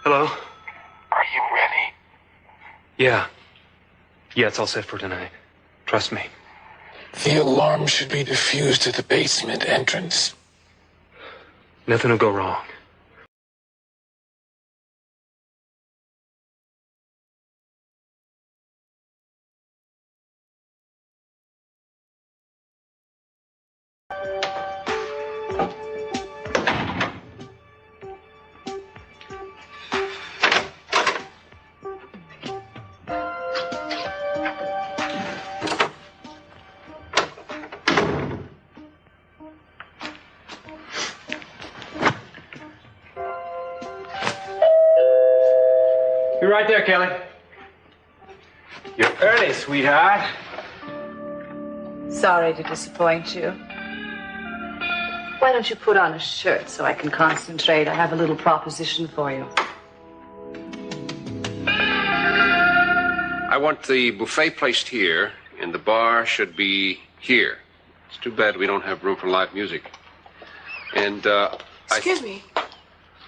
Hello? Are you ready? Yeah. Yeah, it's all set for tonight. Trust me. The alarm should be diffused at the basement entrance. Nothing will go wrong. You're right there, Kelly. You're early, sweetheart. Sorry to disappoint you. Why don't you put on a shirt so I can concentrate? I have a little proposition for you. I want the buffet placed here, and the bar should be here. It's too bad we don't have room for live music. And, Excuse me.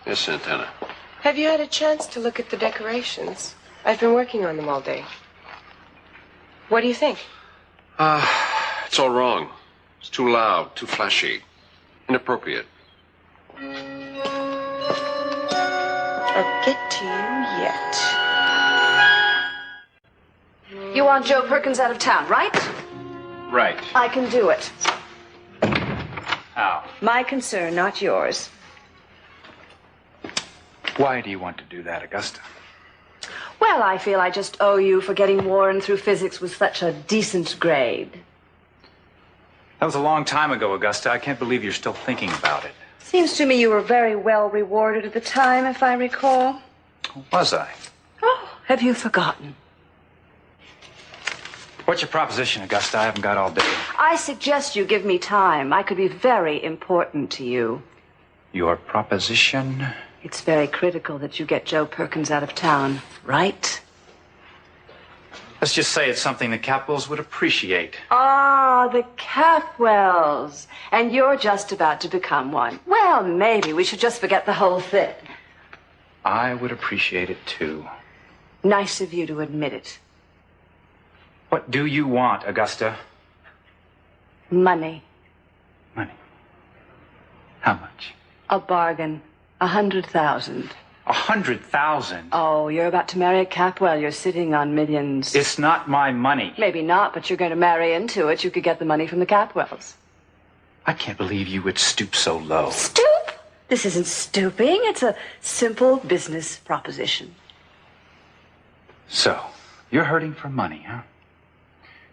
Yes, Santana. Have you had a chance to look at the decorations? I've been working on them all day. What do you think? It's all wrong. It's too loud, too flashy, inappropriate. I'll get to you yet. You want Joe Perkins out of town, right? Right. I can do it. How? My concern, not yours. Why do you want to do that, Augusta? Well, I feel I just owe you for getting Warren through physics with such a decent grade. That was a long time ago, Augusta. I can't believe you're still thinking about it. Seems to me you were very well rewarded at the time, if I recall. Was I? Oh, have you forgotten? What's your proposition, Augusta? I haven't got all day. I suggest you give me time. I could be very important to you. Your proposition? It's very critical that you get Joe Perkins out of town, right? Let's just say it's something the Capwells would appreciate. Ah, the Capwells. And you're just about to become one. Well, maybe we should just forget the whole thing. I would appreciate it, too. Nice of you to admit it. What do you want, Augusta? Money. Money. How much? A bargain. 100,000. 100,000? Oh, you're about to marry a Capwell. You're sitting on millions. It's not my money. Maybe not, but you're going to marry into it. You could get the money from the Capwells. I can't believe you would stoop so low. Stoop? This isn't stooping. It's a simple business proposition. So, you're hurting for money, huh?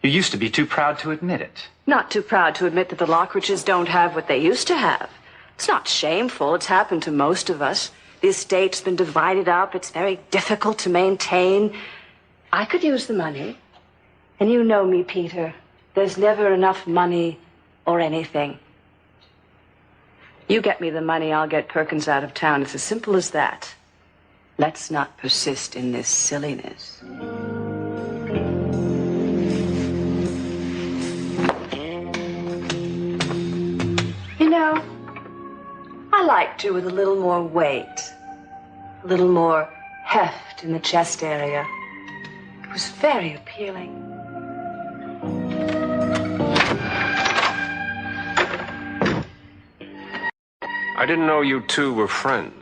You used to be too proud to admit it. Not too proud to admit that the Lockridges don't have what they used to have. It's not shameful. It's happened to most of us. The estate's been divided up. It's very difficult to maintain. I could use the money. And you know me, Peter. There's never enough money or anything. You get me the money, I'll get Perkins out of town. It's as simple as that. Let's not persist in this silliness. You know, I liked you with a little more weight, a little more heft in the chest area. It was very appealing. I didn't know you two were friends.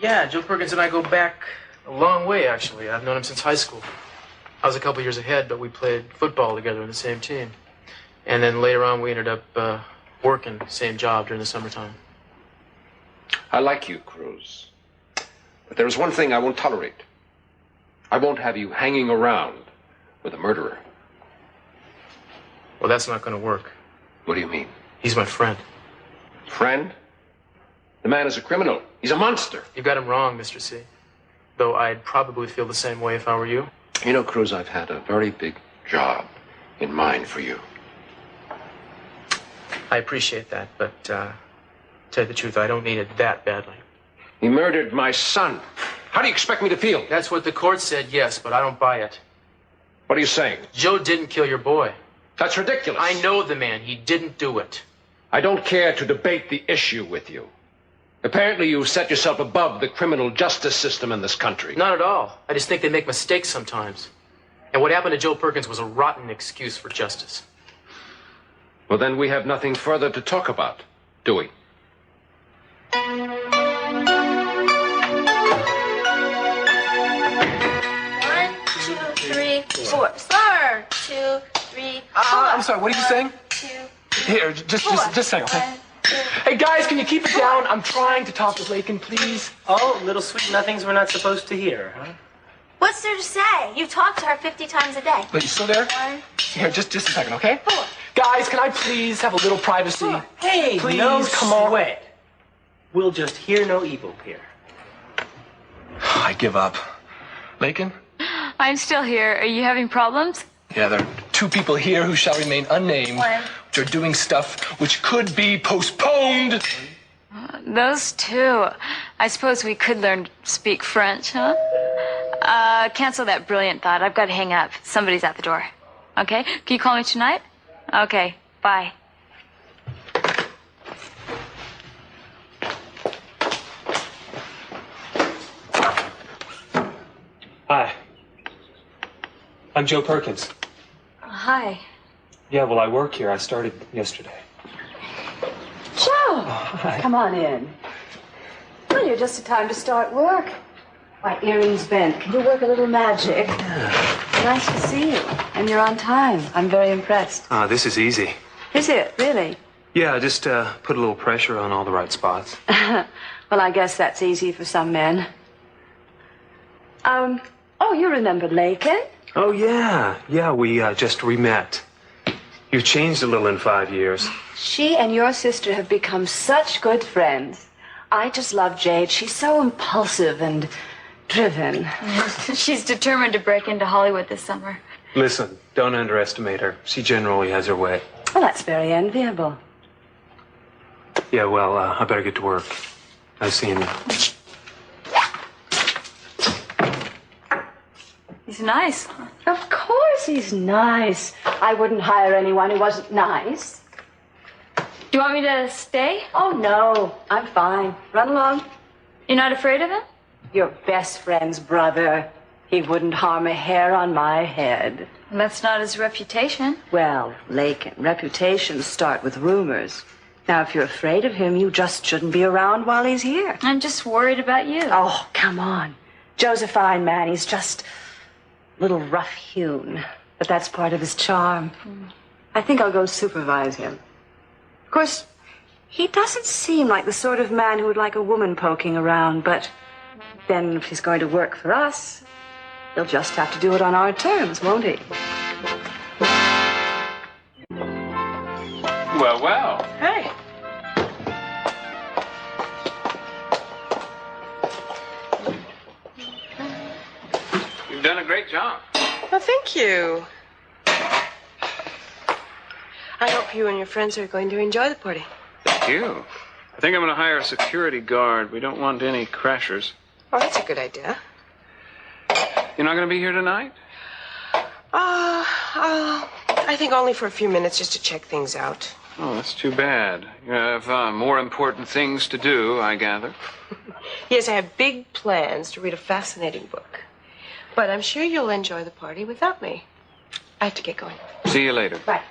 Yeah, Joe Perkins and I go back a long way, actually. I've known him since high school. I was a couple years ahead, but we played football together in the same team. And then later on, we ended up working the same job during the summertime. I like you, Cruz. But there is one thing I won't tolerate. I won't have you hanging around with a murderer. Well, that's not going to work. What do you mean? He's my friend. Friend? The man is a criminal. He's a monster. You got him wrong, Mr. C. Though I'd probably feel the same way if I were you. You know, Cruz, I've had a very big job in mind for you. I appreciate that, but tell you the truth, I don't need it that badly. He murdered my son. How do you expect me to feel? That's what the court said, yes, but I don't buy it. What are you saying? Joe didn't kill your boy. That's ridiculous. I know the man. He didn't do it. I don't care to debate the issue with you. Apparently you've set yourself above the criminal justice system in this country. Not at all. I just think they make mistakes sometimes. And what happened to Joe Perkins was a rotten excuse for justice. Well, then we have nothing further to talk about, do we? 3, 4. Slower. 2, 3, 4. I'm sorry, what are you saying? 2. Here, just a second, okay? 1, 2. Hey, guys, can you keep it down? I'm trying to talk to Lakin, please. Oh, little sweet nothings we're not supposed to hear, huh? What's there to say? You talk to her 50 times a day. Wait, you still there? 1, Here, just a second, okay? 4. Guys, can I please have a little privacy? Hey, Please, no come on. sweat. We'll just hear no evil here. I give up. Lakin? I'm still here. Are you having problems? Yeah, there are 2 people here who shall remain unnamed, which are doing stuff which could be postponed. Those 2. I suppose we could learn to speak French, huh? Cancel that brilliant thought. I've got to hang up. Somebody's at the door. Okay? Can you call me tonight? Okay. Bye. Hi. I'm Joe Perkins. Hi. Yeah, well, I work here. I started yesterday. Joe, come on in. Well, you're just in time to start work. My earrings bent. Can you work a little magic? Nice to see you. And you're on time. I'm very impressed. This is easy. Is it, really? Yeah, just put a little pressure on all the right spots. Well, I guess that's easy for some men. Oh, you remember Lakin? Oh, yeah. Yeah, we just re-met. You've changed a little in 5 years. She and your sister have become such good friends. I just love Jade. She's so impulsive and driven. She's determined to break into Hollywood this summer. Listen, don't underestimate her. She generally has her way. Well, that's very enviable. Yeah, well, I better get to work. Nice seeing you. He's nice. Of course he's nice. I wouldn't hire anyone who wasn't nice. Do you want me to stay? Oh, no. I'm fine. Run along. You're not afraid of him? Your best friend's brother. He wouldn't harm a hair on my head. That's not his reputation. Well, Lakin, reputations start with rumors. Now, if you're afraid of him, you just shouldn't be around while he's here. I'm just worried about you. Oh, come on. Joe's a fine man. He's just a little rough-hewn. But that's part of his charm. I think I'll go supervise him. Of course, he doesn't seem like the sort of man who would like a woman poking around, but then if he's going to work for us, he'll just have to do it on our terms, won't he? Well, well. Hey. You've done a great job. Well, thank you. I hope you and your friends are going to enjoy the party. Thank you. I think I'm going to hire a security guard. We don't want any crashers. Oh, that's a good idea. You're not going to be here tonight? I think only for a few minutes just to check things out. Oh, that's too bad. You have more important things to do, I gather. Yes, I have big plans to read a fascinating book. But I'm sure you'll enjoy the party without me. I have to get going. See you later. Bye.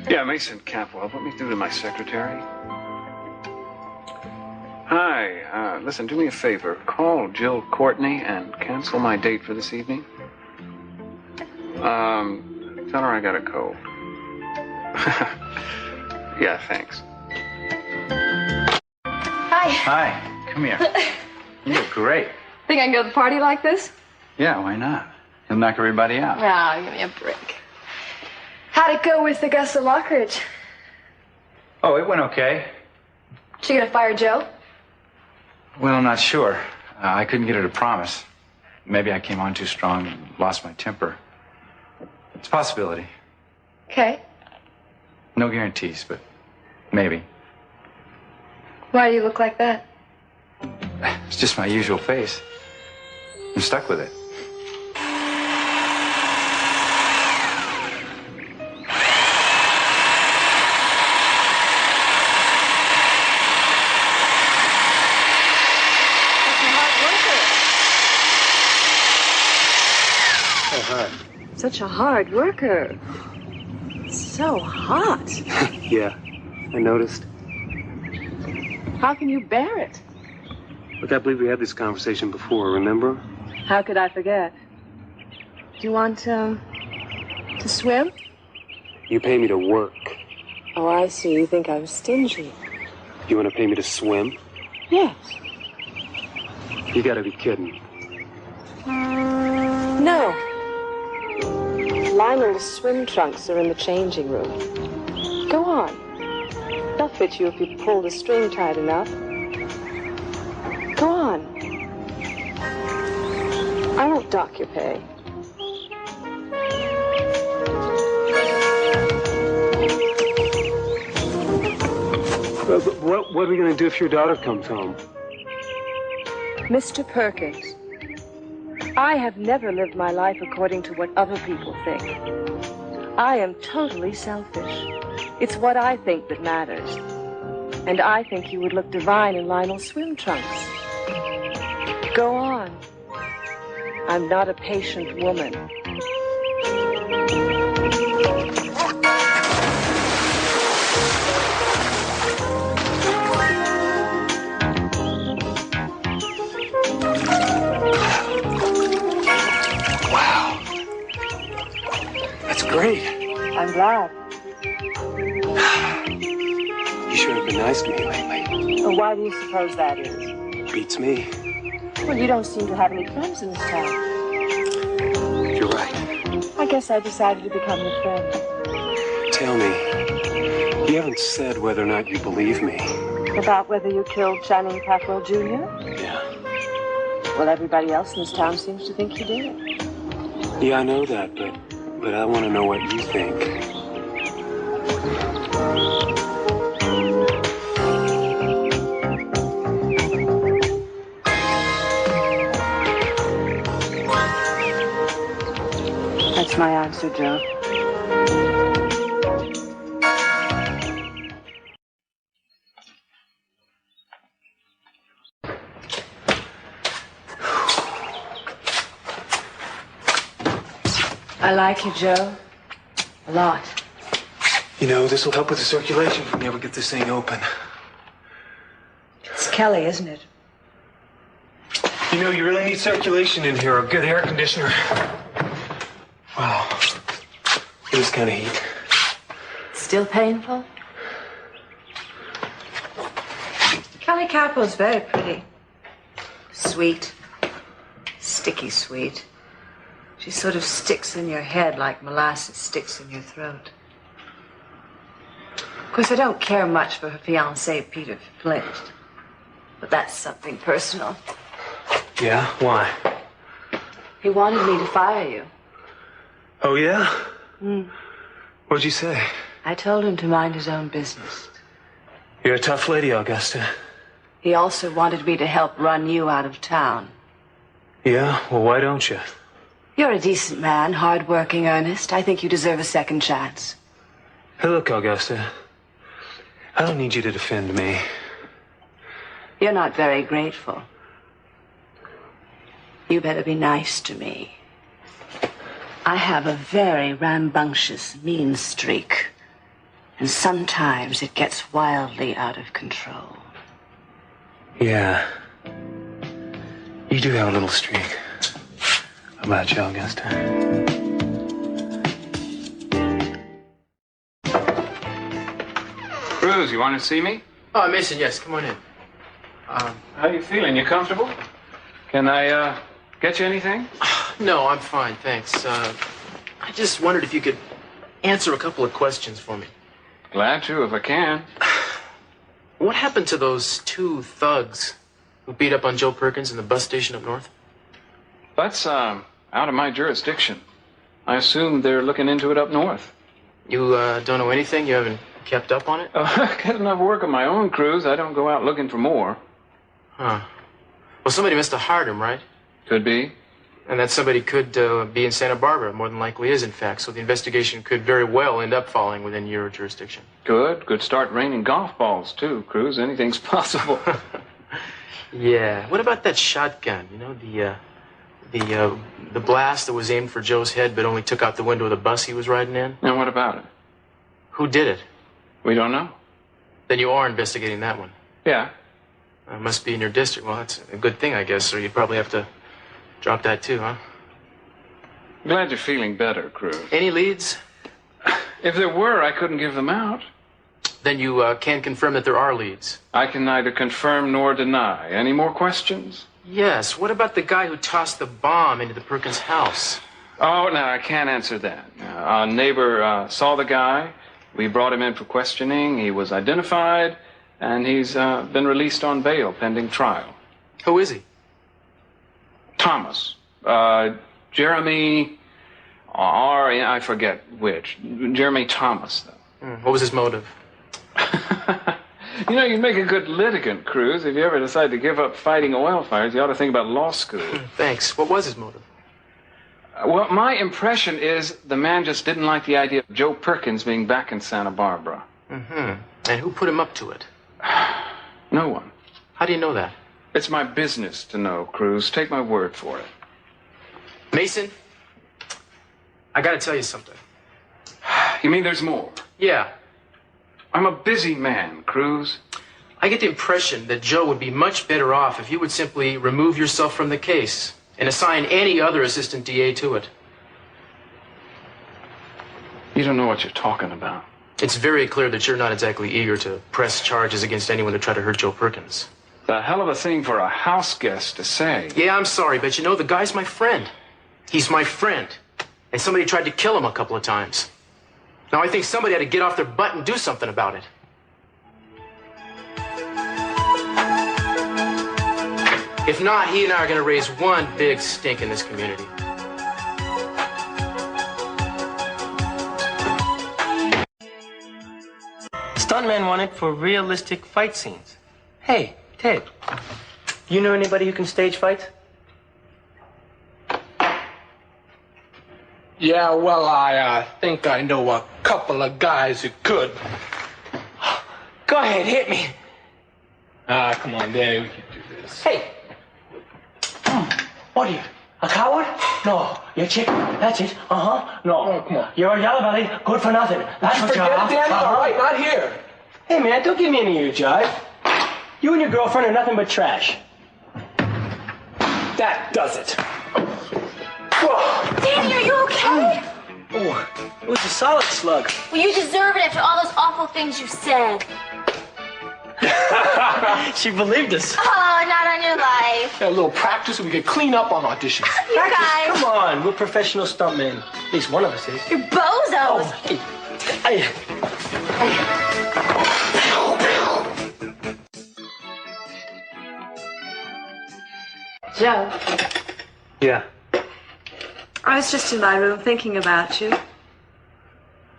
Yeah, Mason Capwell. Put me through to my secretary. Hi. Listen, do me a favor. Call Jill Courtney and cancel my date for this evening. Tell her I got a cold. Yeah, thanks. Hi. Hi. Come here. You look great. Think I can go to the party like this? Yeah, why not? You'll knock everybody out. No, give me a break. How'd it go with Augusta Lockridge? Oh, it went okay. She gonna fire Joe? Well, I'm not sure. I couldn't get her to promise. Maybe I came on too strong and lost my temper. It's a possibility. Okay. No guarantees, but maybe. Why do you look like that? It's just my usual face. I'm stuck with it. Such a hard worker. So hot. Yeah, I noticed. How can you bear it? Look, I believe we had this conversation before, remember? How could I forget? Do you want to swim? You pay me to work. Oh, I see. You think I'm stingy. You want to pay me to swim? Yes. You gotta be kidding. No. Lionel's swim trunks are in the changing room. Go on. They'll fit you if you pull the string tight enough. Go on. I won't dock your pay. But what are we gonna do if your daughter comes home? Mr. Perkins, I have never lived my life according to what other people think. I am totally selfish. It's what I think that matters. And I think you would look divine in Lionel's swim trunks. Go on. I'm not a patient woman. Wow. That's great. I'm glad. You sure have been nice to me lately. Well, why do you suppose that is? Beats me. Well, you don't seem to have any friends in this town. You're right. I guess I decided to become your friend. Tell me, you haven't said whether or not you believe me. About whether you killed Channing Packwell Jr.? Yeah. Well, everybody else in this town seems to think you did. Yeah, I know that, but I want to know what you think. That's my answer, Joe. I like you, Joe. A lot. You know, this will help with the circulation if we ever get this thing open. It's Kelly, isn't it? You know, you really need circulation in here, a good air conditioner. Wow. It is kind of heat. Still painful? Kelly Capel's very pretty. Sweet. Sticky sweet. She sort of sticks in your head like molasses sticks in your throat. Of course, I don't care much for her fiancé, Peter Flint. But that's something personal. Yeah? Why? He wanted me to fire you. Oh, yeah? Hmm. What'd you say? I told him to mind his own business. You're a tough lady, Augusta. He also wanted me to help run you out of town. Yeah? Well, why don't you? You're a decent man, hard-working, earnest. I think you deserve a second chance. Hey, look, Augusta. I don't need you to defend me. You're not very grateful. You better be nice to me. I have a very rambunctious, mean streak. And sometimes it gets wildly out of control. Yeah. You do have a little streak. How about you, Augusta? Cruz, you want to see me? Oh, Mason, yes, come on in. How you feeling? You comfortable? Can I, get you anything? No, I'm fine, thanks. I just wondered if you could answer a couple of questions for me. Glad to, if I can. What happened to those two thugs who beat up on Joe Perkins in the bus station up north? That's, out of my jurisdiction. I assume they're looking into it up north. You don't know anything? You haven't kept up on it? I got enough work on my own, Cruz. I don't go out looking for more. Huh. Well, somebody must have hired him, right? Could be. And that somebody could be in Santa Barbara. More than likely is, in fact. So the investigation could very well end up falling within your jurisdiction. Good. Could start raining golf balls, too, Cruz. Anything's possible. Yeah. What about that shotgun? You know, the blast that was aimed for Joe's head but only took out the window of the bus he was riding in? And what about it? Who did it? We don't know. Then you are investigating that one. Yeah. It must be in your district. Well, that's a good thing, I guess. So you'd probably have to drop that too, huh? Glad you're feeling better, Cruz. Any leads? If there were, I couldn't give them out. Then you can confirm that there are leads. I can neither confirm nor deny. Any more questions? Yes. What about the guy who tossed the bomb into the Perkins house? Oh, no, I can't answer that. A neighbor saw the guy. We brought him in for questioning. He was identified, and he's been released on bail pending trial. Who is he? Thomas. Jeremy I forget which. Jeremy Thomas, though. What was his motive? You know, you'd make a good litigant, Cruz. If you ever decide to give up fighting oil fires, you ought to think about law school. Thanks. What was his motive? Well, my impression is the man just didn't like the idea of Joe Perkins being back in Santa Barbara. Mm-hmm. And who put him up to it? No one. How do you know that? It's my business to know, Cruz. Take my word for it. Mason, I gotta tell you something. You mean there's more? Yeah. I'm a busy man, Cruz. I get the impression that Joe would be much better off if you would simply remove yourself from the case and assign any other assistant DA to it. You don't know what you're talking about. It's very clear that you're not exactly eager to press charges against anyone who tried to hurt Joe Perkins. The hell of a thing for a house guest to say. Yeah, I'm sorry, but you know, the guy's my friend. He's my friend. And somebody tried to kill him a couple of times. Now, I think somebody had to get off their butt and do something about it. If not, he and I are going to raise one big stink in this community. Stuntmen want it for realistic fight scenes. Hey, Ted, you know anybody who can stage fights? Yeah, well, I think I know a couple of guys who could. Go ahead, hit me. Come on, Danny, we can do this. Hey. What are you, a coward? No, you're chicken. That's it. Uh-huh. No. Oh, come on. You're a yellow belly, good for nothing. That's what you Forget are. it, Danny. All right, not here. Hey, man, don't give me any of your jive. You and your girlfriend are nothing but trash. That does it. Danny, are you okay? Oh, it was a solid slug. Well, you deserve it after all those awful things you said. She believed us. Oh, not on your life. Yeah, a little practice so we can clean up on auditions. You guys. Come on, we're professional stuntmen. At least one of us is. You're bozos. Hey. Joe, Yeah. I was just in my room thinking about you.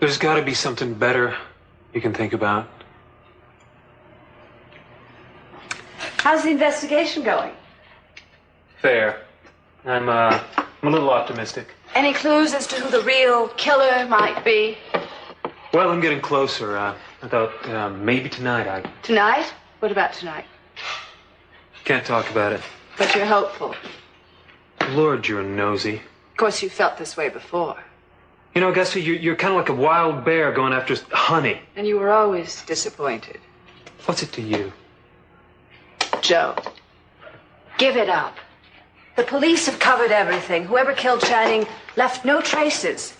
There's got to be something better you can think about. How's the investigation going? Fair. I'm a little optimistic. Any clues as to who the real killer might be? Well, I'm getting closer. I thought maybe tonight Tonight? What about tonight? can't talk about it. But you're hopeful. Lord, you're nosy. Of course, you felt this way before. You know, Augusta, you're kind of like a wild bear going after honey. And you were always disappointed. What's it to you? Joe, give it up. The police have covered everything. Whoever killed Channing left no traces.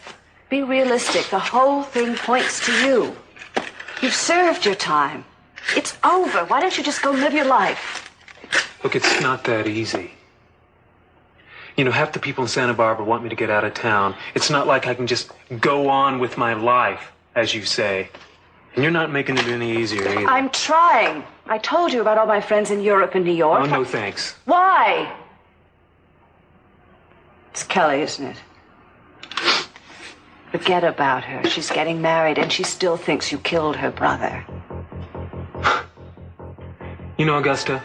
Be realistic. The whole thing points to you. You've served your time. It's over. Why don't you just go live your life? Look, it's not that easy. You know, half the people in Santa Barbara want me to get out of town. It's not like I can just go on with my life, as you say. And you're not making it any easier either. I'm trying. I told you about all my friends in Europe and New York. Oh, no thanks. Why? It's Kelly, isn't it? Forget about her. She's getting married, and she still thinks you killed her brother. You know, Augusta,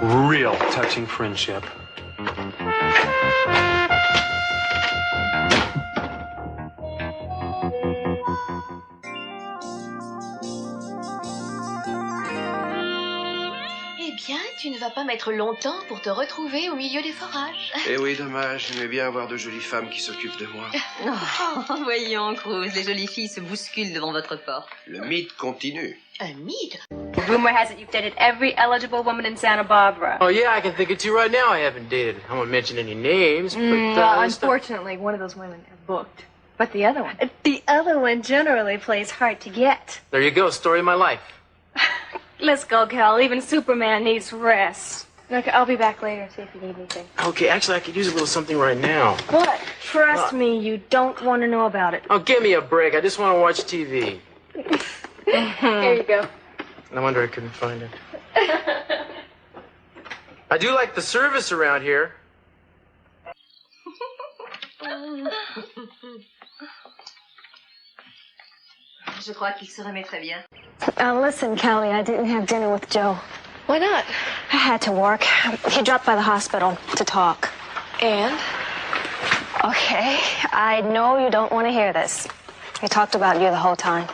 real touching friendship. Eh bien, tu ne vas pas mettre longtemps pour te retrouver au milieu des forages. Eh oui, dommage. J'aimais bien avoir de jolies femmes qui s'occupent de moi. Oh, voyons, Cruz, les jolies filles se bousculent devant votre porte. Le mythe continue. Un mythe? Rumor has it you've dated every eligible woman in Santa Barbara. Oh, yeah, I can think of two right now I haven't dated. I won't mention any names, but... Unfortunately, one of those women are booked. But the other one? The other one generally plays hard to get. There you go, story of my life. Let's go, Cal. Even Superman needs rest. Okay, I'll be back later and see if you need anything. Okay, actually, I could use a little something right now. What? Trust me, you don't want to know about it. Oh, give me a break. I just want to watch TV. Here you go. No wonder I couldn't find it. I do like the service around here. Je crois qu'il se remet très bien. Listen, Kelly, I didn't have dinner with Joe. Why not? I had to work. He dropped by the hospital to talk. And? Okay, I know you don't want to hear this. He talked about you the whole time.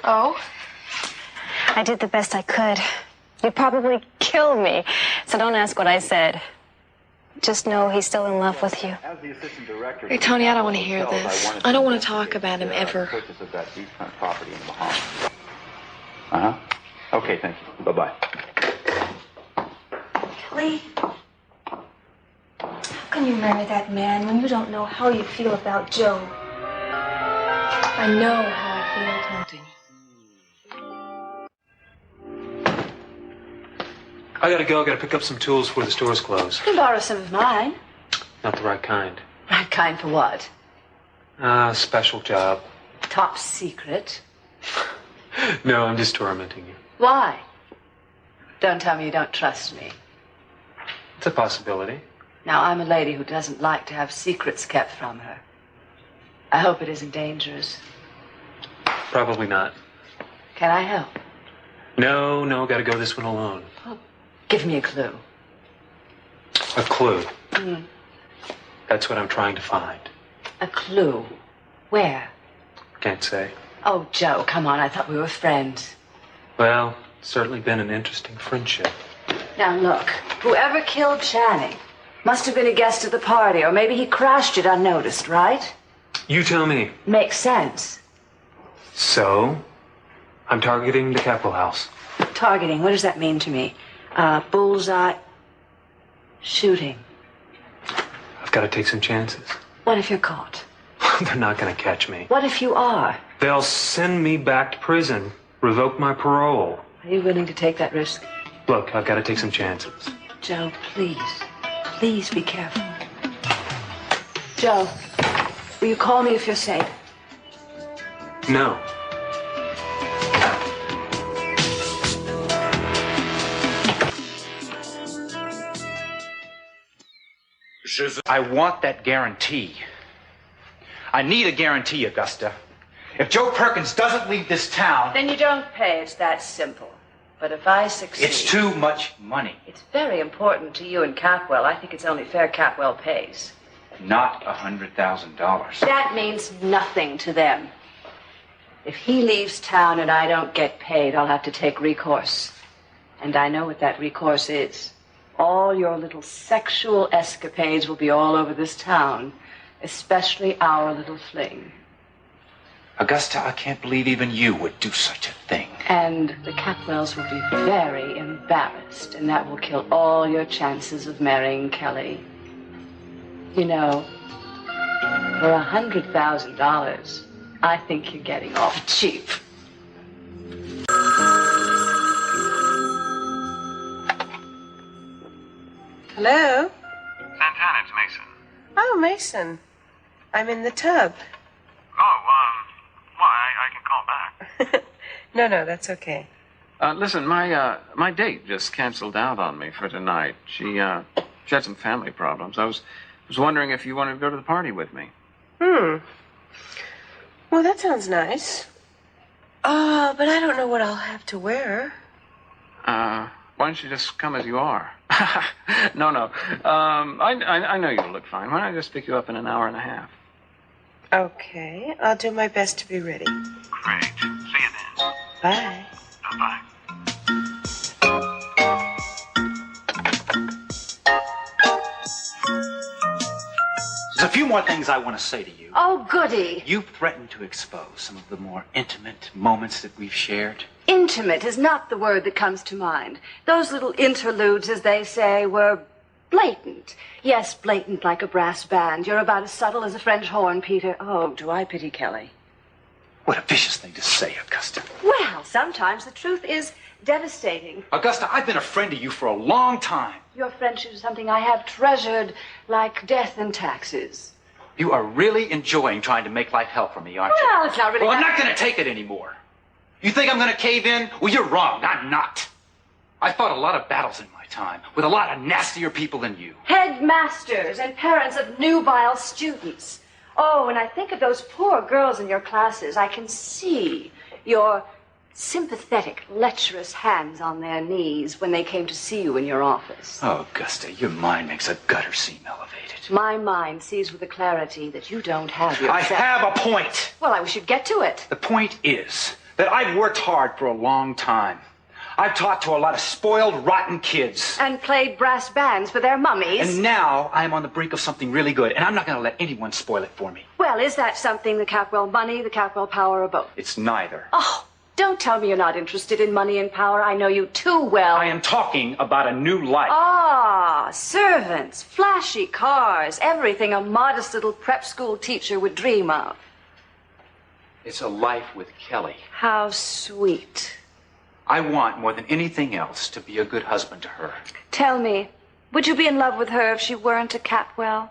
Oh? I did the best I could. You'd probably kill me, so don't ask what I said. Just know he's still in love with you. Hey, Tony, I don't want to hear this. I don't want to talk about him ever. Uh-huh. Okay, thank you. Bye-bye. Kelly, how can you marry that man when you don't know how you feel about Joe? I know how I feel, Anthony. I gotta go. I gotta pick up some tools before the store's closed. You can borrow some of mine. Not the right kind. Right kind for what? Special job. Top secret. No, I'm just tormenting you. Why? Don't tell me you don't trust me. It's a possibility. Now, I'm a lady who doesn't like to have secrets kept from her. I hope it isn't dangerous. Probably not. Can I help? No, gotta go this one alone. Give me a clue. A clue. That's what I'm trying to find. A clue? Where? Can't say. Oh, Joe, come on. I thought we were friends. Well, it's certainly been an interesting friendship. Now, look. Whoever killed Channing must have been a guest at the party, or maybe he crashed it unnoticed, right? You tell me. Makes sense. So, I'm targeting the Capwell house. Targeting, what does that mean to me? Bullseye. Shooting. I've got to take some chances. What if you're caught? They're not going to catch me. What if you are? They'll send me back to prison, revoke my parole. Are you willing to take that risk? Look, I've got to take some chances. Joe, please. Please be careful. Joe, will you call me if you're safe? No. I want that guarantee. I need a guarantee, Augusta. If Joe Perkins doesn't leave this town... Then you don't pay. It's that simple. But if I succeed... It's too much money. It's very important to you and Capwell. I think it's only fair Capwell pays. Not $100,000. That means nothing to them. If he leaves town and I don't get paid, I'll have to take recourse. And I know what that recourse is. All your little sexual escapades will be all over this town, especially our little fling. Augusta, I can't believe even you would do such a thing. And the Capwells will be very embarrassed, and that will kill all your chances of marrying Kelly. You know, for $100,000, I think you're getting off cheap. Hello? Santana, it's Mason. Oh, Mason. I'm in the tub. Oh, I can call back. No, that's okay. Listen, my date just canceled out on me for tonight. She had some family problems. I was wondering if you wanted to go to the party with me. Well, that sounds nice. But I don't know what I'll have to wear. Why don't you just come as you are? No. I know you'll look fine. Why don't I just pick you up in an hour and a half? Okay, I'll do my best to be ready. Great. See you then. Bye. Bye-bye. There's a few more things I want to say to you. Oh, goody. You threatened to expose some of the more intimate moments that we've shared. Intimate is not the word that comes to mind. Those little interludes, as they say, were blatant. Yes, blatant like a brass band. You're about as subtle as a French horn, Peter. Oh, do I pity Kelly. What a vicious thing to say, Augusta. Well, sometimes the truth is devastating. Augusta, I've been a friend to you for a long time. Your friendship is something I have treasured like death and taxes. You are really enjoying trying to make life hell for me, aren't you? Well, it's not really... Well, I'm not going to take it anymore. You think I'm going to cave in? Well, you're wrong. I'm not. I fought a lot of battles in my time with a lot of nastier people than you. Headmasters and parents of nubile students. Oh, when I think of those poor girls in your classes, I can see your sympathetic, lecherous hands on their knees when they came to see you in your office. Oh, Augusta, your mind makes a gutter seem elevated. My mind sees with a clarity that you don't have yourself. I have a point. Well, we should get to it. The point is that I've worked hard for a long time. I've taught to a lot of spoiled, rotten kids. And played brass bands for their mummies. And now I'm on the brink of something really good, and I'm not going to let anyone spoil it for me. Well, is that something, the Capwell money, the Capwell power, or both? It's neither. Oh, don't tell me you're not interested in money and power. I know you too well. I am talking about a new life. Ah, servants, flashy cars, everything a modest little prep school teacher would dream of. It's a life with Kelly. How sweet. I want, more than anything else, to be a good husband to her. Tell me, would you be in love with her if she weren't a Capwell?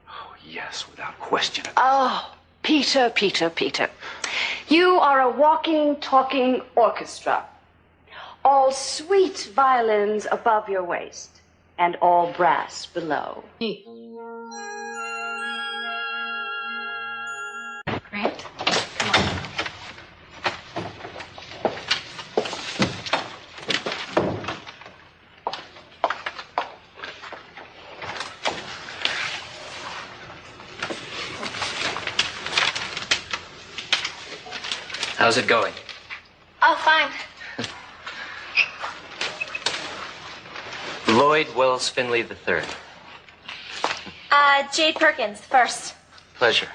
Oh, yes, without question. Oh, Peter. You are a walking, talking orchestra. All sweet violins above your waist, and all brass below. Grant? How's it going? Oh, fine. Lloyd Wells Finley III. Jade Perkins, first. Pleasure.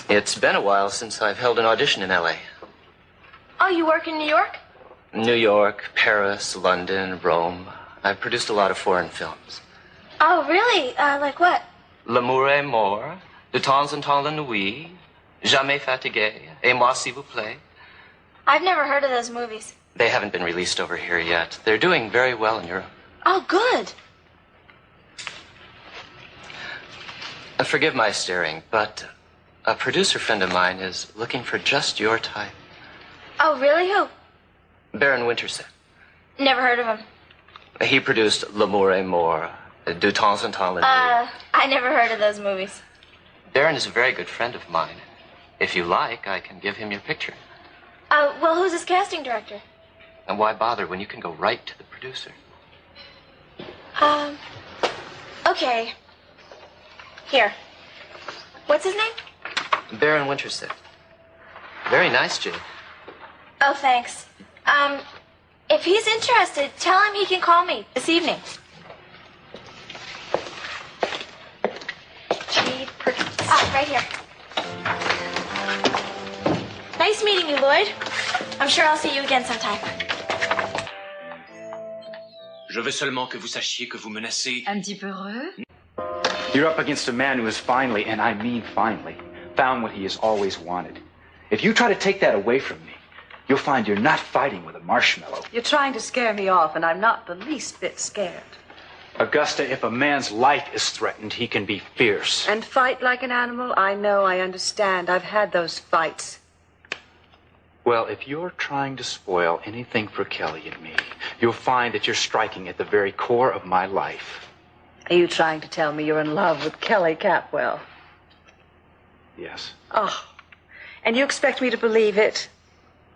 It's been a while since I've held an audition in L.A. Oh, you work in New York? New York, Paris, London, Rome. I've produced a lot of foreign films. Oh, really? Like what? L'amour est mort, de temps en temps la nuit, jamais fatigué, et moi s'il vous plaît. I've never heard of those movies. They haven't been released over here yet. They're doing very well in Europe. Oh, good. Forgive my staring, but a producer friend of mine is looking for just your type. Oh, really? Who? Baron Winterset. Never heard of him. He produced L'amour est mort, de temps en temps la nuit. I never heard of those movies. Baron is a very good friend of mine. If you like, I can give him your picture. Well, who's his casting director? And why bother when you can go right to the producer? Okay. Here. What's his name? Baron Winterset. Very nice, Jade. Oh, thanks. If he's interested, tell him he can call me this evening. Jade Perkins. Ah, right here. Nice meeting you, Lloyd. I'm sure I'll see you again sometime. Je veux seulement que vous sachiez que vous menacez. Un petit peu heureux? You're up against a man who has finally, and I mean finally, found what he has always wanted. If you try to take that away from me, you'll find you're not fighting with a marshmallow. You're trying to scare me off, and I'm not the least bit scared. Augusta, if a man's life is threatened, he can be fierce. And fight like an animal? I know, I understand. I've had those fights. Well, if you're trying to spoil anything for Kelly and me, you'll find that you're striking at the very core of my life. Are you trying to tell me you're in love with Kelly Capwell? Yes. Oh, and you expect me to believe it?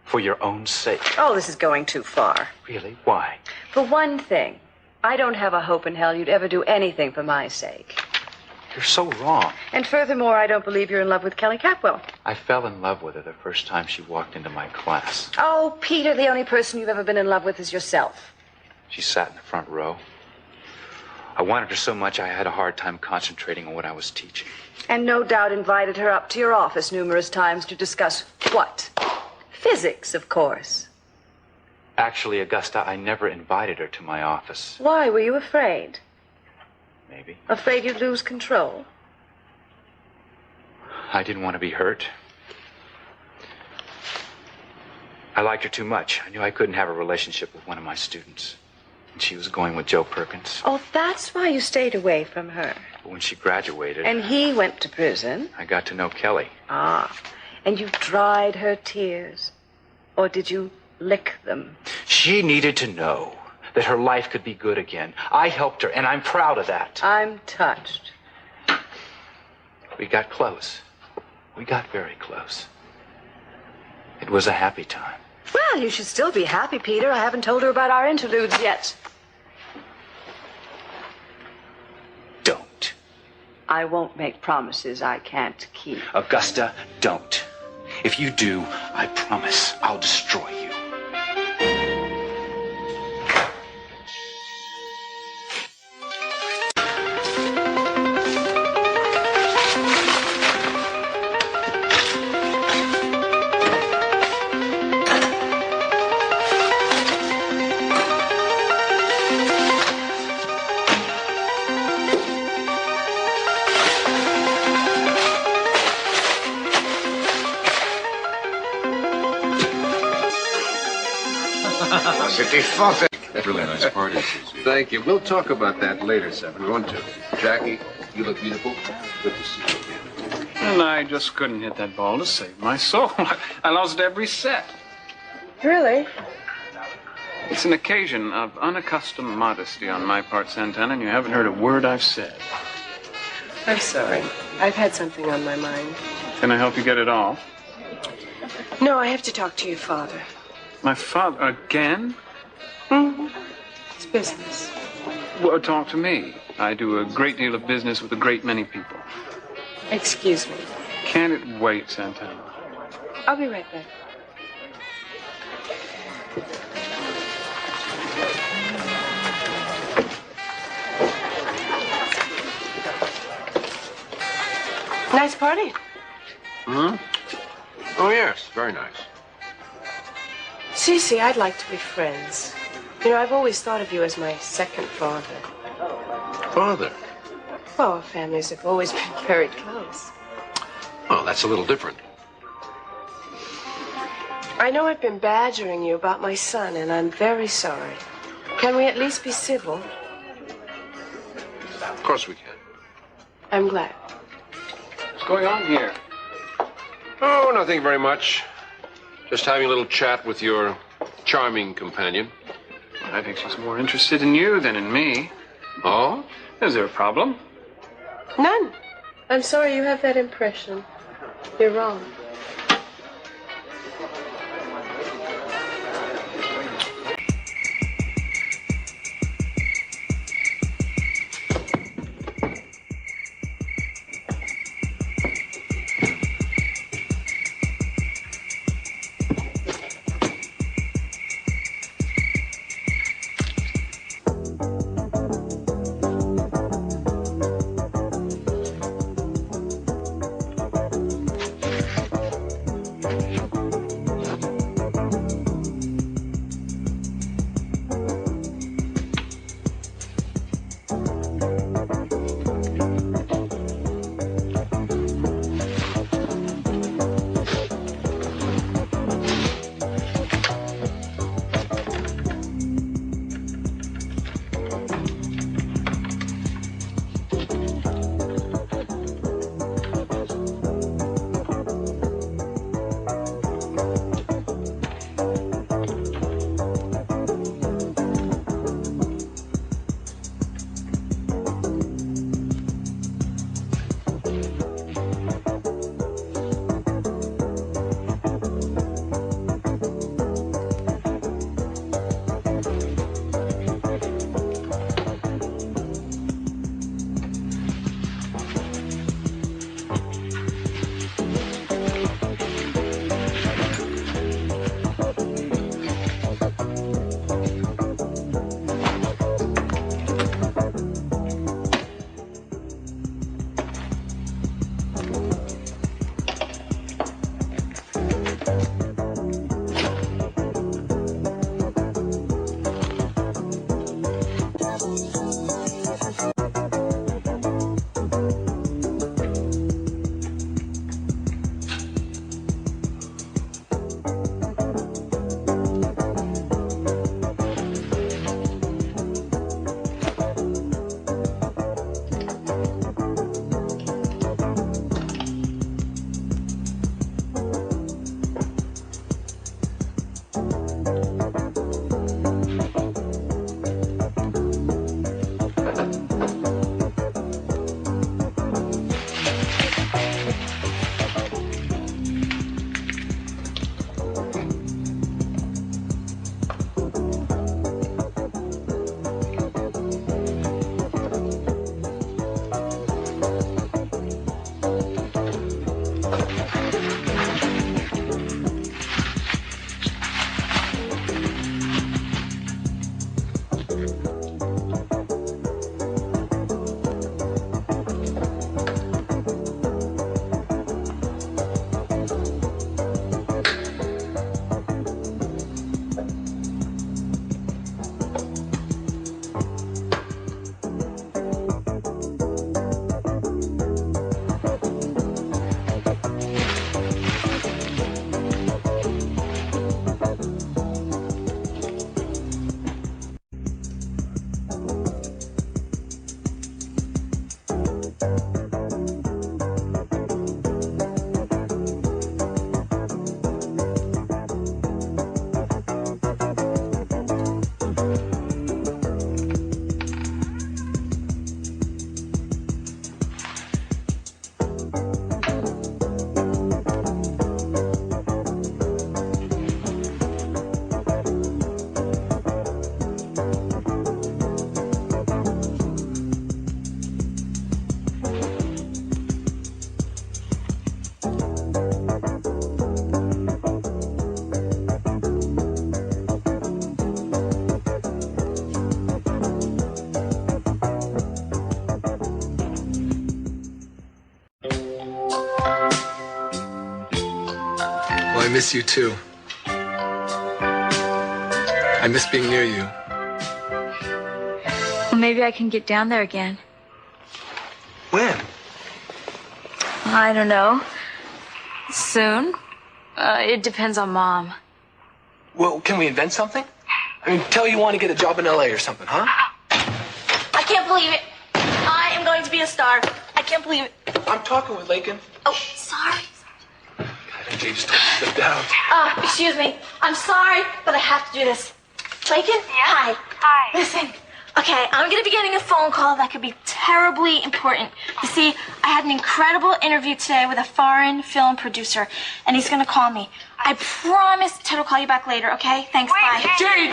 For your own sake. Oh, this is going too far. Really? Why? For one thing, I don't have a hope in hell you'd ever do anything for my sake. You're so wrong. And furthermore, I don't believe you're in love with Kelly Capwell. I fell in love with her the first time she walked into my class. Oh, Peter, the only person you've ever been in love with is yourself. She sat in the front row. I wanted her so much I had a hard time concentrating on what I was teaching. And no doubt invited her up to your office numerous times to discuss what? Physics, of course. Actually, Augusta, I never invited her to my office. Why? Were you afraid? Maybe. Afraid you'd lose control? I didn't want to be hurt. I liked her too much. I knew I couldn't have a relationship with one of my students. And she was going with Joe Perkins. Oh, that's why you stayed away from her. But when she graduated... And he went to prison. I got to know Kelly. Ah, and you dried her tears. Or did you lick them? She needed to know that her life could be good again. I helped her, and I'm proud of that. I'm touched. We got close. We got very close. It was a happy time. Well, you should still be happy, Peter. I haven't told her about our interludes yet. Don't. I won't make promises I can't keep. Augusta, don't. If you do, I promise I'll destroy you. C'était fantastic. Really nice party, Susie. Thank you. We'll talk about that later, 712. Jackie, you look beautiful. Good to see you again. And I just couldn't hit that ball to save my soul. I lost every set. Really? It's an occasion of unaccustomed modesty on my part, Santana, and you haven't heard a word I've said. I'm sorry. I've had something on my mind. Can I help you get it off? No, I have to talk to your father. My father again? Mm-hmm. It's business. Well, talk to me. I do a great deal of business with a great many people. Excuse me. Can it wait, Santana? I'll be right back. Nice party. Hmm? Oh, yes. Very nice. Cece, I'd like to be friends. You know, I've always thought of you as my second father. Father? Well, our families have always been very close. Oh, that's a little different. I know I've been badgering you about my son, and I'm very sorry. Can we at least be civil? Of course we can. I'm glad. What's going on here? Oh, nothing very much. Just having a little chat with your charming companion. I think she's more interested in you than in me. Oh? Is there a problem? None. I'm sorry you have that impression. You're wrong. I miss you too. I miss being near you. Well, maybe I can get down there again. When? I don't know. Soon. It depends on Mom. Well, can we invent something? I mean, tell you want to get a job in LA or something, huh? I can't believe it. I am going to be a star. I can't believe it. I'm talking with Lakin. Oh, sorry. Jay just told me to sit down. Excuse me. I'm sorry, but I have to do this. Lakin? Yeah? Hi. Hi. Listen. Okay, I'm going to be getting a phone call that could be terribly important. You see, I had an incredible interview today with a foreign film producer, and he's going to call me. I promise Ted will call you back later, okay? Thanks, bye. Jade!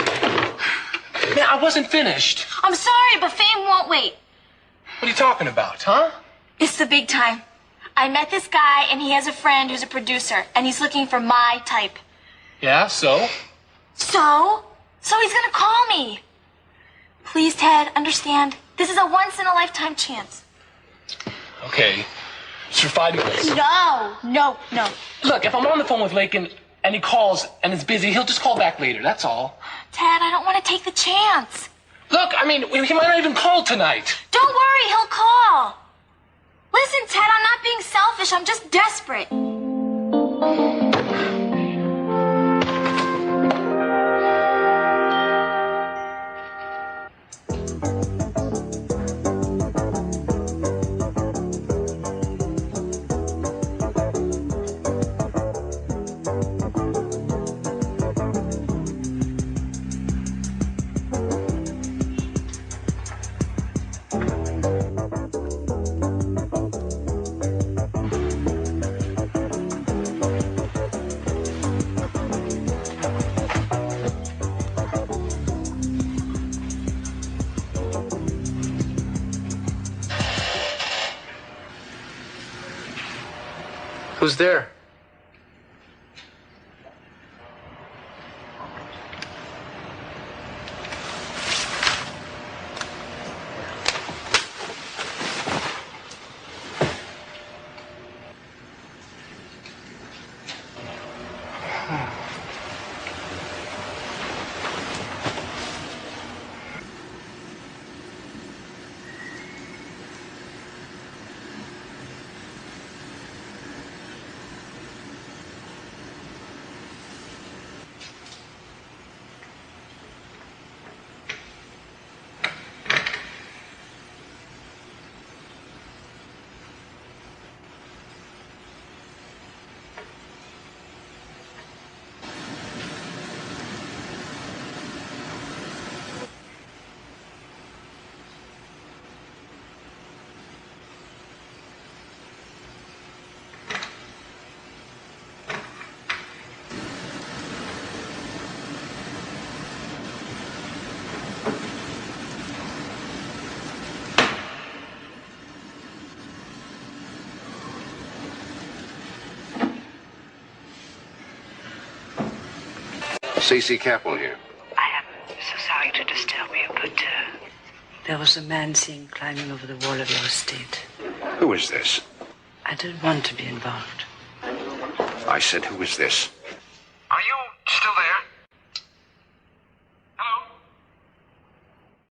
Man, I wasn't finished. I'm sorry, but fame won't wait. What are you talking about, huh? It's the big time. I met this guy, and he has a friend who's a producer, and he's looking for my type. Yeah, so? So he's going to call me. Please, Ted, understand. This is a once-in-a-lifetime chance. Okay. It's for 5 minutes. No. Look, if I'm on the phone with Lakin and he calls and it's busy, he'll just call back later, that's all. Ted, I don't want to take the chance. Look, I mean, he might not even call tonight. Don't worry, he'll call. Listen, Ted, I'm not being selfish. I'm just desperate. Who's there? C.C. Capel here. I am so sorry to disturb you, but there was a man seen climbing over the wall of your estate. Who is this? I don't want to be involved. I said, who is this? Are you still there?